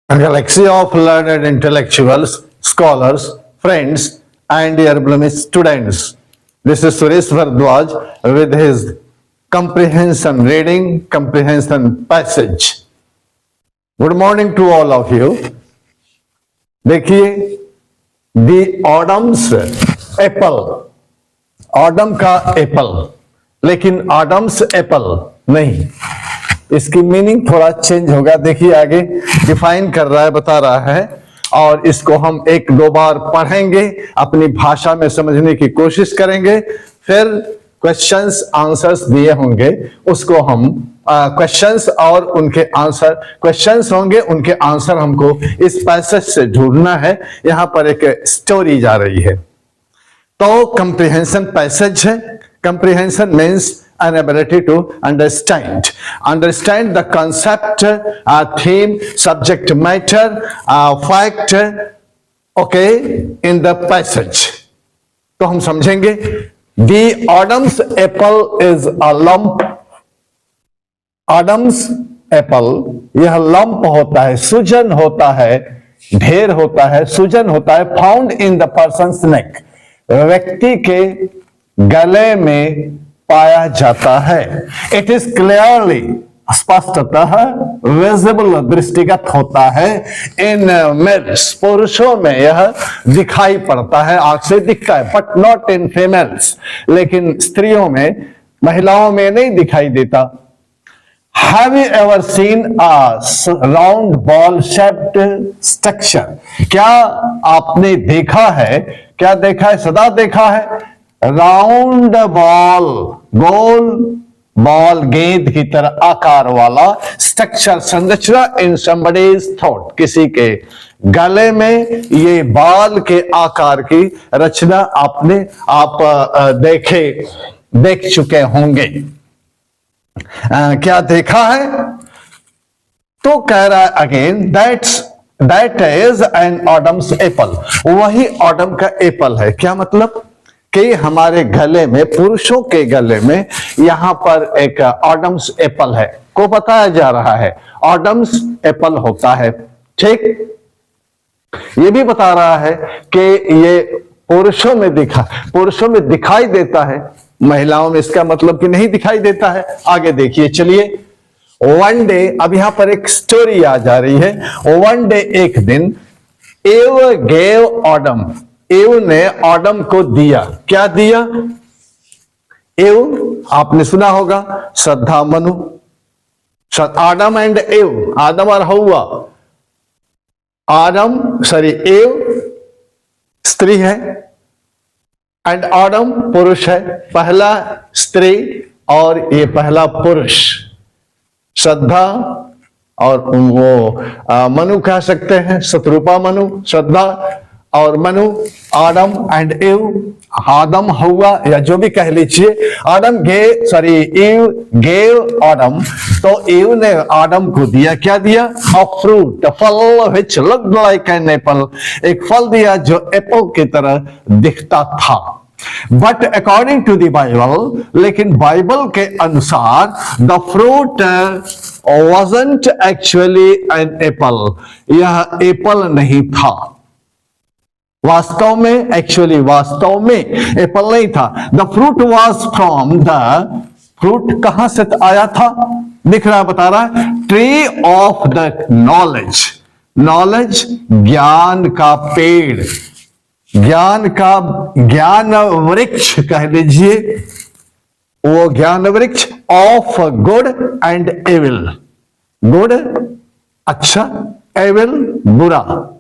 A galaxy of learned intellectuals, scholars, friends, and dear beloved students. This is Suresh Bhardwaj with his comprehension reading, comprehension passage. Good morning to all of you. देखिए, the Adam's apple, ऑडम का Apple, लेकिन आडम्स Apple नहीं। इसकी meaning थोड़ा change होगा। देखिए आगे define कर रहा है, बता रहा है, और इसको हम एक दो बार पढ़ेंगे, अपनी भाषा में समझने की कोशिश करेंगे, फिर क्वेश्चंस आंसर्स दिए होंगे, उसको हम क्वेश्चंस और उनके आंसर, क्वेश्चंस होंगे, उनके आंसर हमको इस पैसेज से ढूंढना है। यहां पर एक स्टोरी जा रही है। तो कंप्रिहेंशन पैसेज है। Comprehension means an ability to understand the concept, theme, subject matter, fact, okay, in the passage. तो हम समझेंगे the Adam's apple is a lump. Adam's apple यह lump होता है, सूजन होता है, ढेर होता है, सूजन होता है, found in the person's neck, व्यक्ति के गले में पाया जाता है। इट इज क्लियरली, स्पष्टतः, विजिबल, दृष्टिगत होता है। इन मेल्स, पुरुषों में यह दिखाई पड़ता है, आंख से दिखता है, बट नॉट इन फीमेल्स, लेकिन स्त्रियों में, महिलाओं में नहीं दिखाई देता। Have you ever seen a round ball shaped structure? क्या आपने देखा है, क्या देखा है, सदा देखा है, राउंड बॉल, गोल बॉल, गेंद की तरह आकार वाला स्ट्रक्चर, संरचना, इन somebody's throat, किसी के गले में ये बाल के आकार की रचना आप देख चुके होंगे। क्या देखा है? तो कह रहा है again, that is an Adam's apple, वही ऑडम का एप्पल है। क्या मतलब कि हमारे गले में, पुरुषों के गले में यहां पर एक ऑडम्स एप्पल है को बताया जा रहा है। ऑडम्स एप्पल होता है, ठीक। ये भी बता रहा है कि ये पुरुषों में दिखाई देता है, महिलाओं में इसका मतलब कि नहीं दिखाई देता है। आगे देखिए, चलिए। वन डे, अब यहां पर एक स्टोरी आ जा रही है। वन डे, एक दिन, एव गेव ऑडम, एव ने ऑडम को दिया। क्या दिया? एव आपने सुना होगा, श्रद्धा, मनु, आदम एंड एव, आदम और हव्वा। एव स्त्री है एंड ऑडम पुरुष है। पहला स्त्री और ये पहला पुरुष। श्रद्धा और वो मनु कह सकते हैं, शत्रुपा मनु, श्रद्धा और मनु, आदम एंड एव, आदम हव्वा, या जो भी कह लीजिए। ईव गेव ऑडम, तो ईव ने आदम को दिया। क्या दिया? अ फ्रूट, फल, which looked like an apple, एक फल दिया जो एप्पल की तरह दिखता था। But according to the Bible, लेकिन बाइबल के अनुसार, the fruit wasn't actually an apple, यह एप्पल नहीं था। वास्तव में एप्पल नहीं था। The fruit was from the, fruit कहां से आया था? दिख रहा, बता रहा है, tree of the knowledge, knowledge, ज्ञान का पेड़, ज्ञान वृक्ष कह लीजिए, वो ज्ञान वृक्ष of good and evil, good अच्छा, एविल बुरा,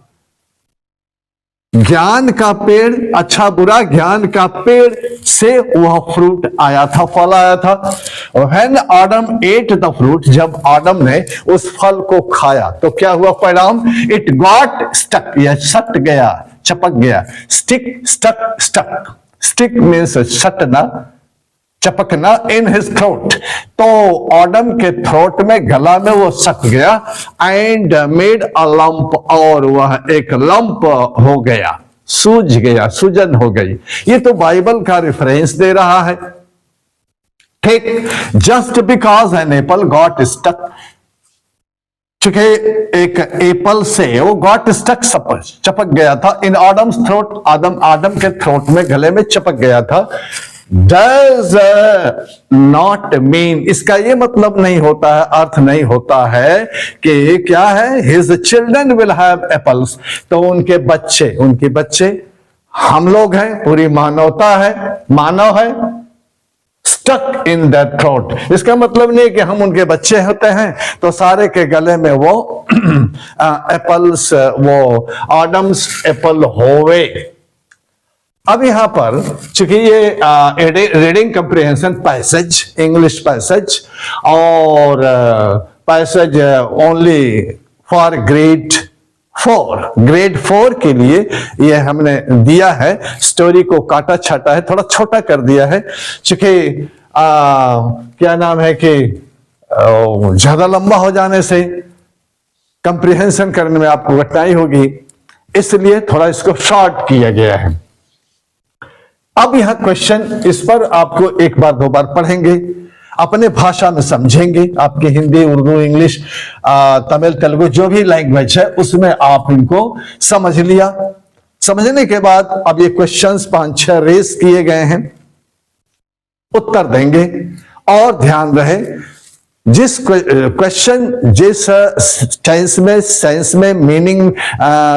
ज्ञान का पेड़, अच्छा बुरा, ज्ञान का पेड़ से वह फ्रूट आया था, फल आया था। When Adam ate the fruit, जब आदम ने उस फल को खाया तो क्या हुआ परिणाम? It got stuck, यह सट गया, चपक गया। Stick means सटना, चपकना, in his throat, तो आदम के थ्रोट में, गला में वो सट गया। एंड मेड अ लंप, और वह एक लंप हो गया, सूज गया, सूजन हो गई। ये तो बाइबल का रेफरेंस दे रहा है, ठीक। Just because an apple got stuck, चूंकि एक एप्पल से वो गॉट स्टक, चपक गया था इन आदम्स थ्रोट, आदम के थ्रोट में, गले में चपक गया था। डज नॉट मीन, इसका ये मतलब नहीं होता है, अर्थ नहीं होता है कि क्या है, his children will have apples, तो उनके बच्चे हम लोग हैं, पूरी मानवता है, मानव है, स्टक इन दैट थ्रोट। इसका मतलब नहीं कि हम उनके बच्चे होते हैं तो सारे के गले में वो एप्पल्स, वो आदम्स एप्पल होवे। अब यहां पर चूंकि ये reading comprehension passage, English passage और पैसेज ओनली फॉर ग्रेड 4 के लिए ये हमने दिया है, स्टोरी को काटा छाटा है, थोड़ा छोटा कर दिया है, चूंकि क्या नाम है कि ज्यादा लंबा हो जाने से कंप्रिहेंशन करने में आपको कठिनाई होगी, इसलिए थोड़ा इसको शॉर्ट किया गया है। अब यह क्वेश्चन, इस पर आपको एक बार दो बार पढ़ेंगे, अपने भाषा में समझेंगे, आपके हिंदी, उर्दू, इंग्लिश, तमिल, तेलुगु जो भी लैंग्वेज है उसमें आप इनको समझ लिया। समझने के बाद अब ये क्वेश्चंस 5-6 रेस किए गए हैं, उत्तर देंगे। और ध्यान रहे, जिस क्वेश्चन जिस सेंस में मीनिंग,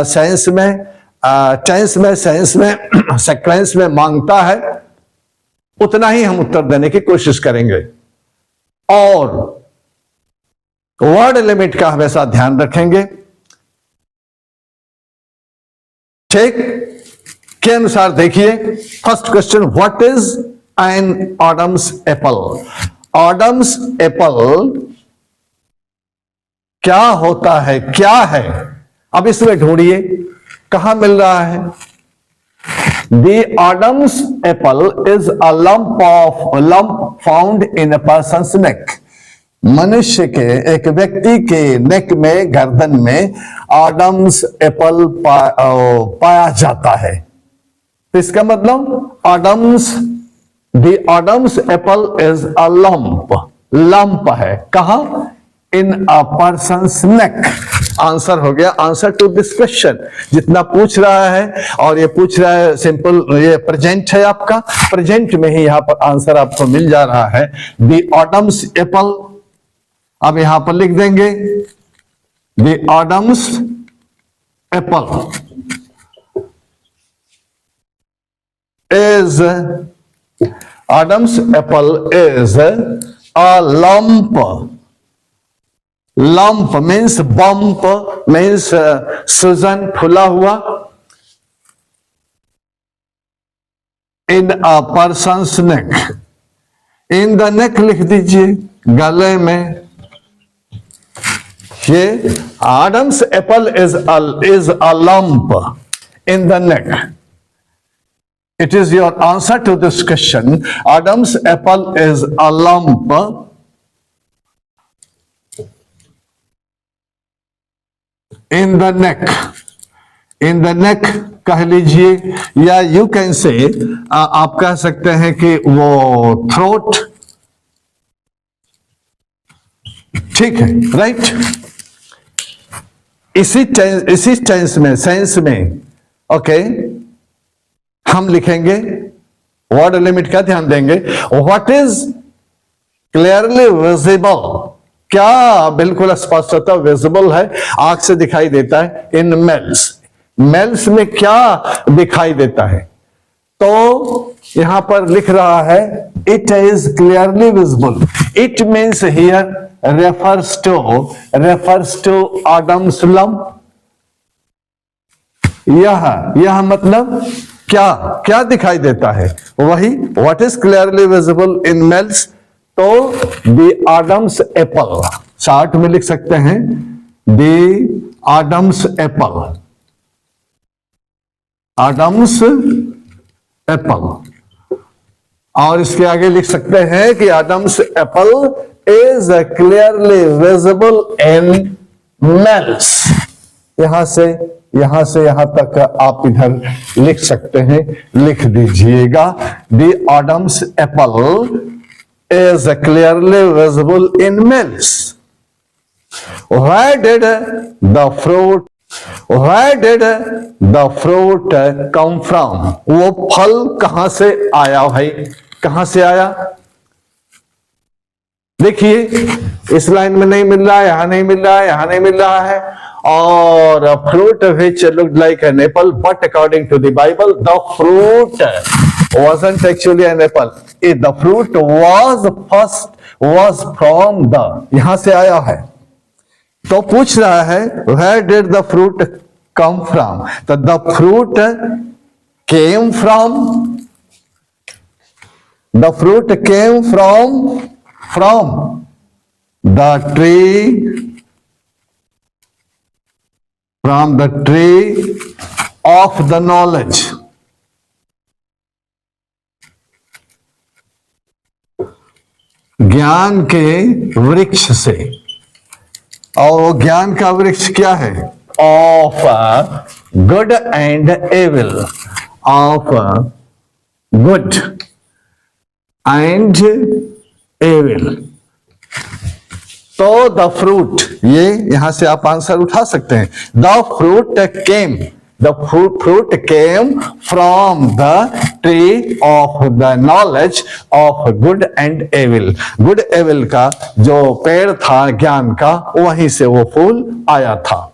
सेंस में टेंस में, सेंस में, सीक्वेंस में मांगता है उतना ही हम उत्तर देने की कोशिश करेंगे। और वर्ड लिमिट का हमेशा ध्यान रखेंगे। ठीक के अनुसार देखिए, first question, what is an Adams apple? Adam's Apple क्या होता है, क्या है? अब इसमें ढूंढिए कहां मिल रहा है। The Adam's apple is a lump found in a person's neck. मनुष्य के, एक व्यक्ति के नेक में, गर्दन में आडम्स एप्पल पाया जाता है। तो इसका मतलब the Adam's apple is a lump है, कहां? In a person's neck। Answer हो गया, आंसर टू दिस क्वेश्चन। जितना पूछ रहा है, और ये पूछ रहा है सिंपल, ये प्रेजेंट है आपका, प्रेजेंट में ही यहां पर आंसर आपको मिल जा रहा है, द आदम्स एप्पल। अब यहां पर लिख देंगे the Adam's apple is, Adams apple is a lump means bump, means सूजन, फुला हुआ, in a person's neck, in the neck लिख दीजिए, गले में। ये Adams Apple is a lump in the neck. It is your answer to this question. Adam's apple is a lump in the neck. In the neck कह लीजिए, या you can say, आप कह सकते हैं कि वो थ्रोट, ठीक है, राइट। इसी टेंस में, सेंस में, ओके, हम लिखेंगे, वर्ड लिमिट का ध्यान देंगे। व्हाट इज क्लियरली विजिबल, क्या बिल्कुल स्पष्टता विजिबल है, आंख से दिखाई देता है। इन मेल्स, मेल्स में क्या दिखाई देता है, तो यहां पर लिख रहा है it is clearly visible. It means here refers to Adam's lump. यह मतलब क्या दिखाई देता है, वही what is clearly visible in males, तो द आदम्स एप्पल, शॉर्ट में लिख सकते हैं the Adam's apple, Adam's apple. और इसके आगे लिख सकते हैं कि Adam's apple is clearly visible in males. यहां से यहां तक आप इधर लिख सकते हैं, लिख दीजिएगा the Adam's Apple is clearly visible in males. Where did the fruit Where did the fruit come from? वो फल कहां से आया भाई, कहां से आया? देखिए इस लाइन में नहीं मिल रहा है, यहां नहीं मिल रहा है, यहां नहीं मिल रहा है. और fruit which looked like an apple, but according to the Bible, the fruit wasn't actually an apple. The fruit was from the, यहां से आया है. तो पूछ रहा है where did the fruit come from? तो the fruit came from the tree of the knowledge. ज्ञान के वृक्ष से. और वो ज्ञान का वृक्ष क्या है? Of good and evil. Of good and evil. तो द फ्रूट, ये यहां से आप आंसर उठा सकते हैं. The fruit came from the tree of the knowledge of good and evil. Good evil का जो पेड़ था ज्ञान का, वहीं से वो फूल आया था.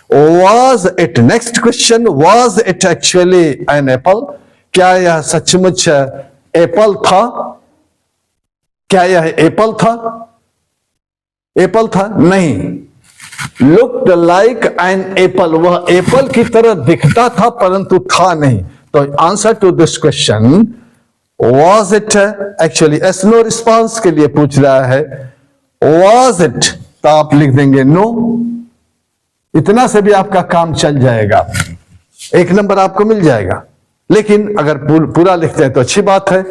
Was it, next question, was it actually an apple? क्या यह सचमुच एप्पल था? क्या यह एप्पल था? एप्पल था? नहीं. Looked like an apple, वह एप्पल की तरह दिखता था परंतु था नहीं. तो answer to this question, was it actually, yes no response के लिए पूछ रहा है. was it, तो आप लिख देंगे नो. इतना से भी आपका काम चल जाएगा, 1 नंबर आपको मिल जाएगा. लेकिन अगर पूरा लिख दें तो अच्छी बात है.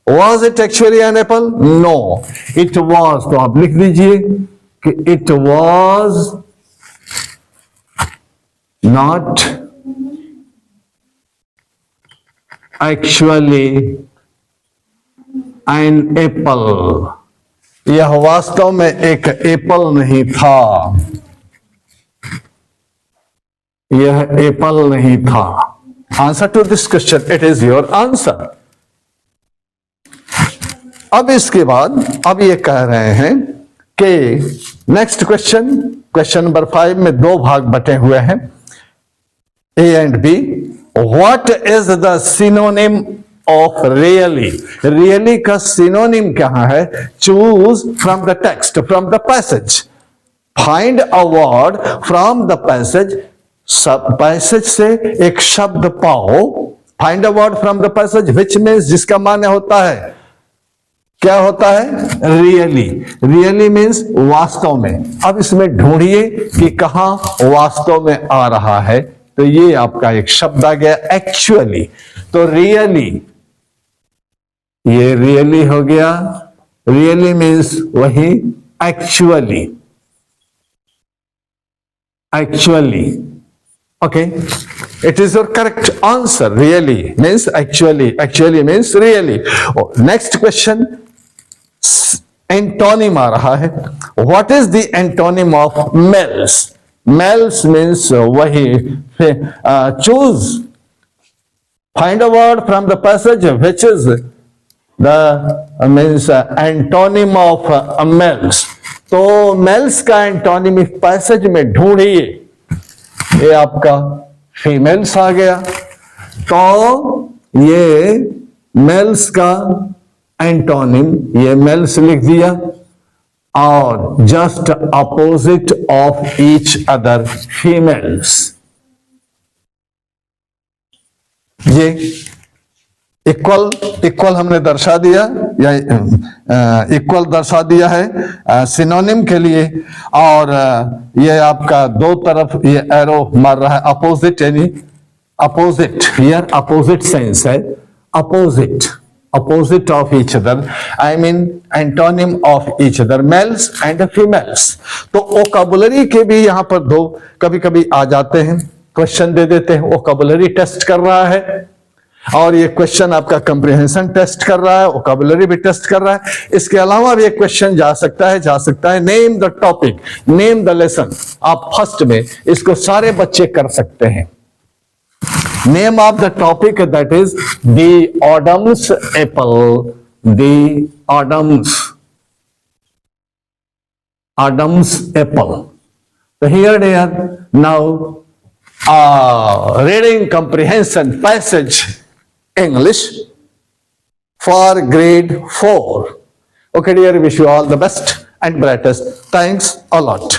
Was it actually an apple? No, it was. तो आप लिख दीजिए कि it was not actually an apple. यह वास्तव में एक एप्पल नहीं था. यह एप्पल नहीं था. Answer to this question, it is your answer. अब इसके बाद अब ये कह रहे हैं कि नेक्स्ट क्वेश्चन नंबर 5 में 2 भाग बटे हुए हैं, A and B. What is the synonym of really? Really का सिनोनिम क्या है? Choose from the text, from the passage. Find a word from the passage. Passage से एक शब्द पाओ. Find a word from the passage which means, जिसका माने होता है, क्या होता है? रियली. रियली मीन्स वास्तव में. अब इसमें ढूंढिए कि कहां वास्तव में आ रहा है. तो ये आपका एक शब्द आ गया एक्चुअली. तो रियली, ये रियली हो गया. रियली मीन्स वही actually. Actually. Okay, it is your correct answer. Really means actually. Actually means really. Next question, antonym आ रहा है. What is the antonym of malice? Malice means वही. Choose. Find a word from the passage which is the means antonym of malice. तो malice का antonym इस passage में ढूंढिए. ये आपका फीमेल्स आ गया. तो ये मेल्स का एंटोनिम, ये मेल्स लिख दिया. और just opposite of each other females. ये इक्वल हमने दर्शा दिया, या इक्वल दर्शा दिया है सिनोनिम के लिए. और ये आपका 2 तरफ ये एरो मार रहा है अपोजिट, यानी अपोजिट. हियर अपोजिट सेंस है. Opposite of each other, I mean antonym of each other, mails and females. तो वोकैबुलरी के भी यहां पर 2 कभी कभी आ जाते हैं, क्वेश्चन दे देते हैं. वोकैबुलरी टेस्ट कर रहा है. और ये क्वेश्चन आपका कंप्रिहेंशन टेस्ट कर रहा है, वोकैबुलरी भी टेस्ट कर रहा है। इसके अलावा भी एक क्वेश्चन जा सकता है name the topic, name the lesson. आप फर्स्ट में इसको सारे बच्चे कर सकते हैं। Name of the topic that is the Adam's apple, the Adam's apple. So here they are now reading comprehension passage English for grade 4. Okay dear, wish you all the best and brightest. Thanks a lot.